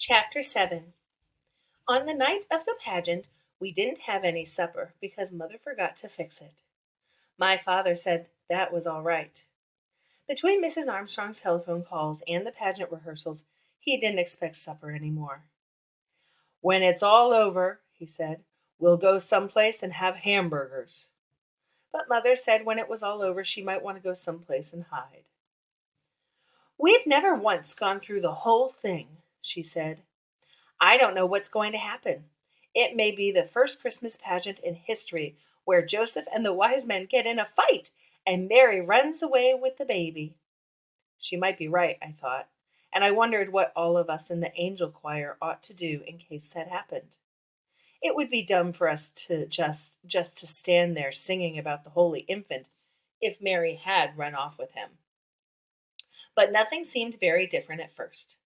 Chapter 7. On the night of the pageant, we didn't have any supper because Mother forgot to fix it. My father said that was all right. Between Mrs. Armstrong's telephone calls and the pageant rehearsals, he didn't expect supper anymore. When it's all over, he said, we'll go someplace and have hamburgers. But Mother said when it was all over, she might want to go someplace and hide. We've never once gone through the whole thing, she said. I don't know what's going to happen. It may be the first Christmas pageant in history where Joseph and the wise men get in a fight and Mary runs away with the baby. She might be right, I thought, and I wondered what all of us in the angel choir ought to do in case that happened. It would be dumb for us to just to stand there singing about the Holy Infant if Mary had run off with him. But nothing seemed very different at first.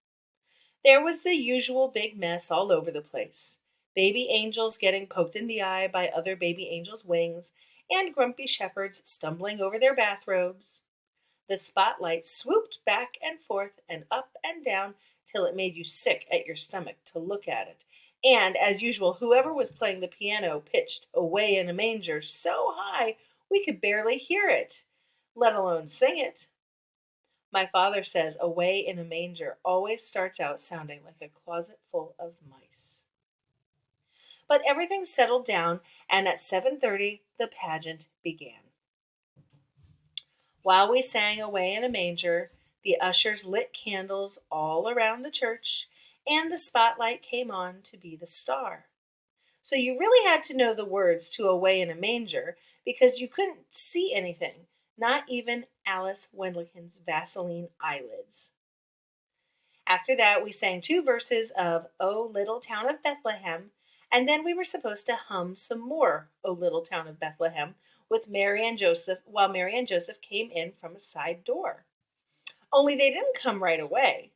There was the usual big mess all over the place. Baby angels getting poked in the eye by other baby angels' wings, and grumpy shepherds stumbling over their bathrobes. The spotlight swooped back and forth and up and down till it made you sick at your stomach to look at it. And, as usual, whoever was playing the piano pitched Away in a Manger so high we could barely hear it, let alone sing it. My father says Away in a Manger always starts out sounding like a closet full of mice. But everything settled down, and at 7:30 the pageant began. While we sang Away in a Manger, the ushers lit candles all around the church, and the spotlight came on to be the star. So you really had to know the words to Away in a Manger because you couldn't see anything, not even Alice Wendlick's Vaseline eyelids. After that, we sang 2 verses of O Little Town of Bethlehem, and then we were supposed to hum some more O Little Town of Bethlehem with Mary and Joseph while Mary and Joseph came in from a side door. Only they didn't come right away.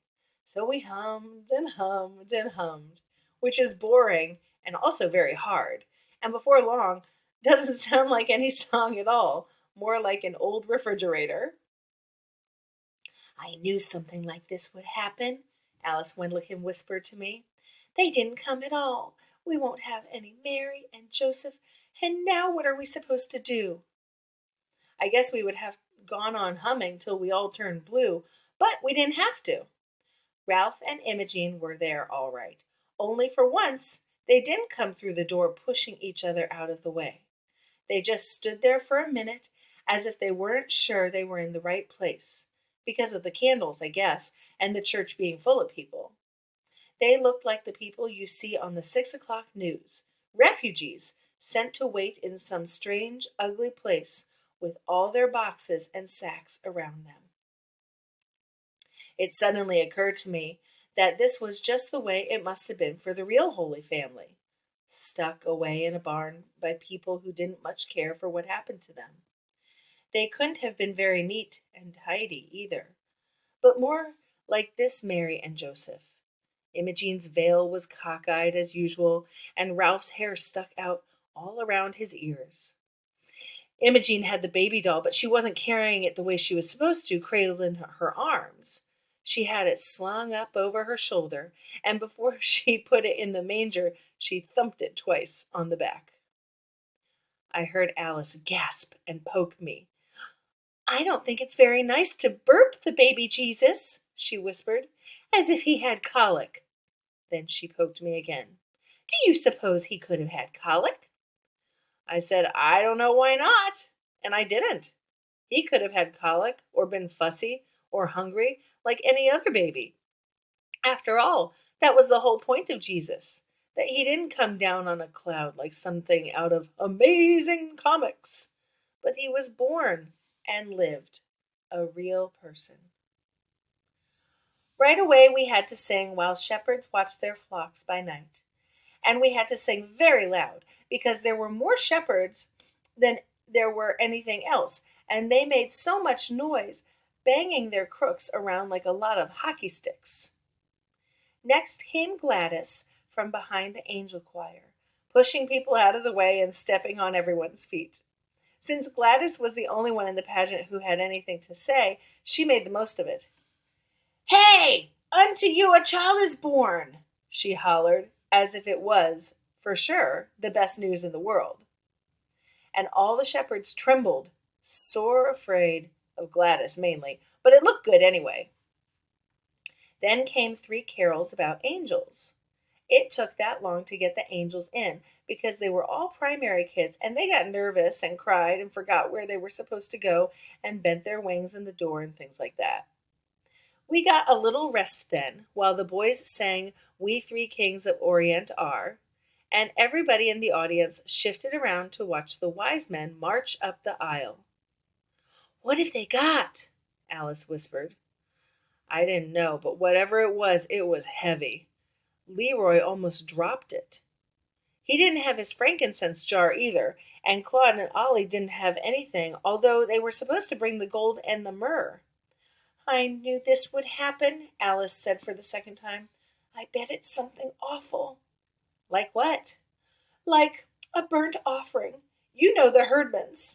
So we hummed and hummed and hummed, which is boring and also very hard, and before long doesn't sound like any song at all, more like an old refrigerator. I knew something like this would happen, Alice Wendlick whispered to me. They didn't come at all. We won't have any Mary and Joseph, and now what are we supposed to do? I guess we would have gone on humming till we all turned blue, but we didn't have to. Ralph and Imogene were there all right, only for once they didn't come through the door pushing each other out of the way. They just stood there for a minute as if they weren't sure they were in the right place, because of the candles, I guess, and the church being full of people. They looked like the people you see on the 6 o'clock news, refugees sent to wait in some strange, ugly place with all their boxes and sacks around them. It suddenly occurred to me that this was just the way it must have been for the real Holy Family, stuck away in a barn by people who didn't much care for what happened to them. They couldn't have been very neat and tidy either, but more like this Mary and Joseph. Imogene's veil was cockeyed as usual, and Ralph's hair stuck out all around his ears. Imogene had the baby doll, but she wasn't carrying it the way she was supposed to, cradled in her arms. She had it slung up over her shoulder, and before she put it in the manger, she thumped it twice on the back. I heard Alice gasp and poke me. I don't think it's very nice to burp the baby Jesus, she whispered, as if he had colic. Then she poked me again. Do you suppose he could have had colic? I said, I don't know why not, and I didn't. He could have had colic or been fussy or hungry like any other baby. After all, that was the whole point of Jesus, that he didn't come down on a cloud like something out of amazing comics, but he was born and lived, a real person. Right away we had to sing while shepherds watched their flocks by night. And we had to sing very loud, because there were more shepherds than there were anything else, and they made so much noise, banging their crooks around like a lot of hockey sticks. Next came Gladys from behind the angel choir, pushing people out of the way and stepping on everyone's feet. Since Gladys was the only one in the pageant who had anything to say, she made the most of it. Hey, unto you a child is born, she hollered, as if it was, for sure, the best news in the world. And all the shepherds trembled, sore afraid of Gladys mainly, but it looked good anyway. Then came 3 carols about angels. It took that long to get the angels in because they were all primary kids and they got nervous and cried and forgot where they were supposed to go and bent their wings in the door and things like that. We got a little rest then while the boys sang We Three Kings of Orient Are, and everybody in the audience shifted around to watch the wise men march up the aisle. What have they got? Alice whispered. I didn't know, but whatever it was heavy. Leroy almost dropped it. He didn't have his frankincense jar either, and Claude and Ollie didn't have anything, although they were supposed to bring the gold and the myrrh. I knew this would happen, Alice said for the second time. I bet it's something awful. Like what? Like a burnt offering. You know the Herdmans.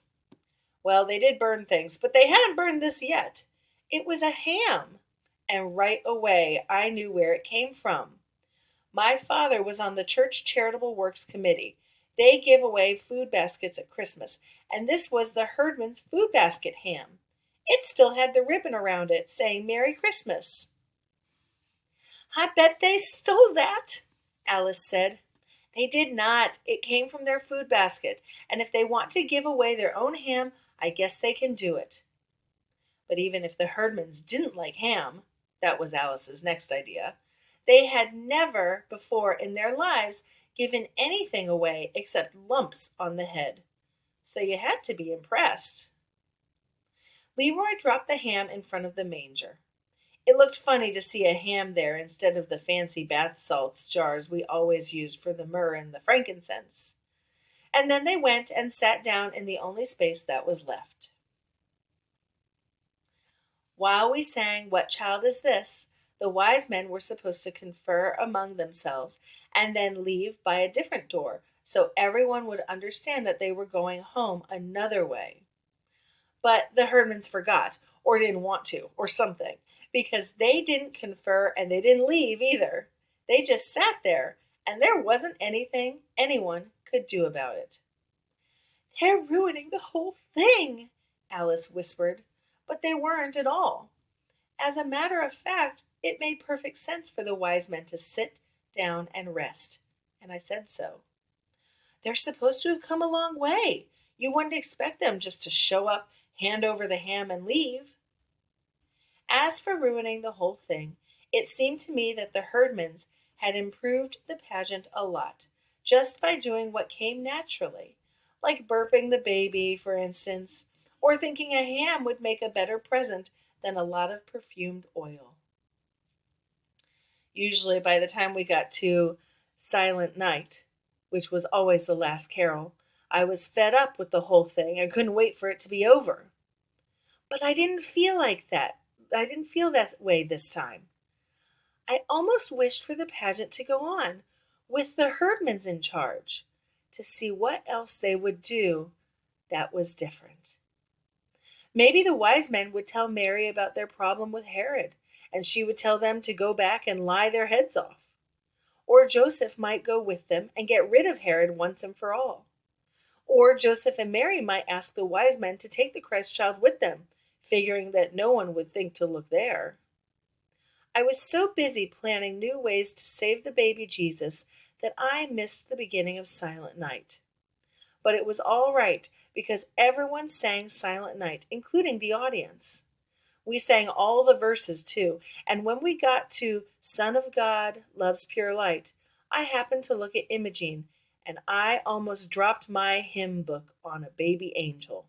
Well, they did burn things, but they hadn't burned this yet. It was a ham. And right away I knew where it came from. My father was on the Church Charitable Works Committee. They give away food baskets at Christmas, and this was the Herdman's food basket ham. It still had the ribbon around it saying Merry Christmas. I bet they stole that, Alice said. They did not. It came from their food basket, and if they want to give away their own ham, I guess they can do it. But even if the Herdmans didn't like ham, that was Alice's next idea, they had never before in their lives given anything away except lumps on the head. So you had to be impressed. Leroy dropped the ham in front of the manger. It looked funny to see a ham there instead of the fancy bath salts jars we always used for the myrrh and the frankincense. And then they went and sat down in the only space that was left. While we sang What Child Is This?, the wise men were supposed to confer among themselves and then leave by a different door so everyone would understand that they were going home another way. But the Herdmans forgot, or didn't want to, or something, because they didn't confer and they didn't leave either. They just sat there, and there wasn't anything anyone could do about it. They're ruining the whole thing, Alice whispered, but they weren't at all. As a matter of fact, it made perfect sense for the wise men to sit down and rest, and I said so. They're supposed to have come a long way. You wouldn't expect them just to show up, hand over the ham, and leave. As for ruining the whole thing, it seemed to me that the Herdmans had improved the pageant a lot, just by doing what came naturally, like burping the baby, for instance, or thinking a ham would make a better present than a lot of perfumed oil. Usually by the time we got to Silent Night, which was always the last carol, I was fed up with the whole thing and couldn't wait for it to be over. But I didn't feel like that. I didn't feel that way this time. I almost wished for the pageant to go on, with the Herdmans in charge, to see what else they would do that was different. Maybe the wise men would tell Mary about their problem with Herod, and she would tell them to go back and lie their heads off. Or Joseph might go with them and get rid of Herod once and for all. Or Joseph and Mary might ask the wise men to take the Christ child with them, figuring that no one would think to look there. I was so busy planning new ways to save the baby Jesus that I missed the beginning of Silent Night. But it was all right because everyone sang Silent Night, including the audience. We sang all the verses too, and when we got to Son of God loves pure light, I happened to look at Imogene, and I almost dropped my hymn book on a baby angel.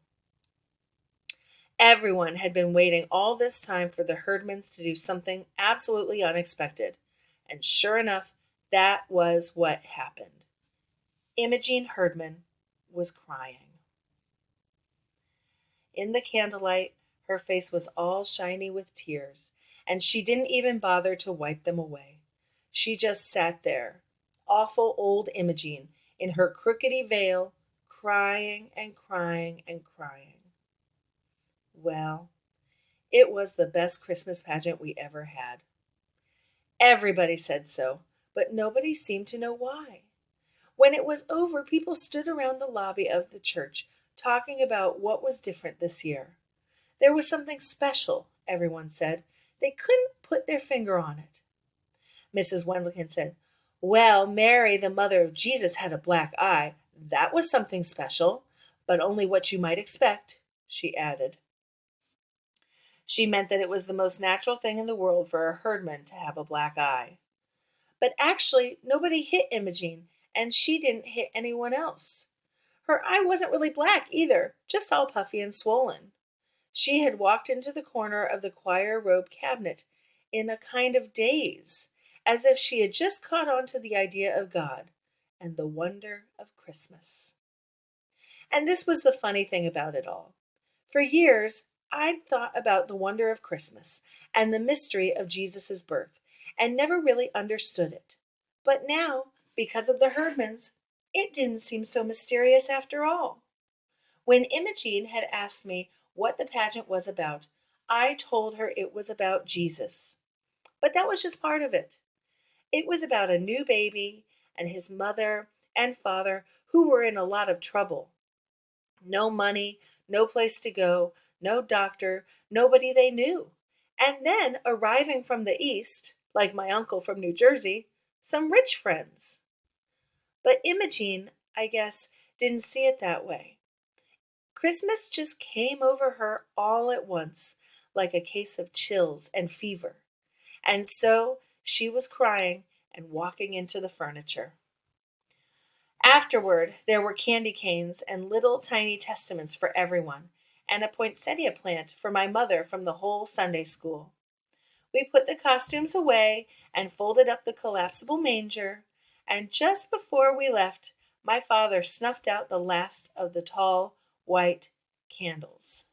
Everyone had been waiting all this time for the Herdmans to do something absolutely unexpected, and sure enough, that was what happened. Imogene Herdman was crying. In the candlelight, her face was all shiny with tears, and she didn't even bother to wipe them away. She just sat there, awful old Imogene, in her crookedy veil, crying and crying and crying. Well, it was the best Christmas pageant we ever had. Everybody said so, but nobody seemed to know why. When it was over, people stood around the lobby of the church talking about what was different this year. There was something special, everyone said. They couldn't put their finger on it. Mrs. Wendlican said, "Well, Mary, the mother of Jesus, had a black eye. That was something special, but only what you might expect," she added. She meant that it was the most natural thing in the world for a herdman to have a black eye. But actually, nobody hit Imogene, and she didn't hit anyone else. Her eye wasn't really black either, just all puffy and swollen. She had walked into the corner of the choir robe cabinet in a kind of daze, as if she had just caught on to the idea of God and the wonder of Christmas. And this was the funny thing about it all. For years, I'd thought about the wonder of Christmas and the mystery of Jesus' birth, and never really understood it. But now, because of the Herdmans, it didn't seem so mysterious after all. When Imogene had asked me what the pageant was about, I told her it was about Jesus. But that was just part of it. It was about a new baby and his mother and father who were in a lot of trouble. No money, no place to go, no doctor, nobody they knew. And then, arriving from the East, like my uncle from New Jersey, some rich friends. But Imogene, I guess, didn't see it that way. Christmas just came over her all at once, like a case of chills and fever. And so she was crying and walking into the furniture. Afterward, there were candy canes and little tiny testaments for everyone, and a poinsettia plant for my mother from the whole Sunday school. We put the costumes away and folded up the collapsible manger, and just before we left, my father snuffed out the last of the tall, white candles.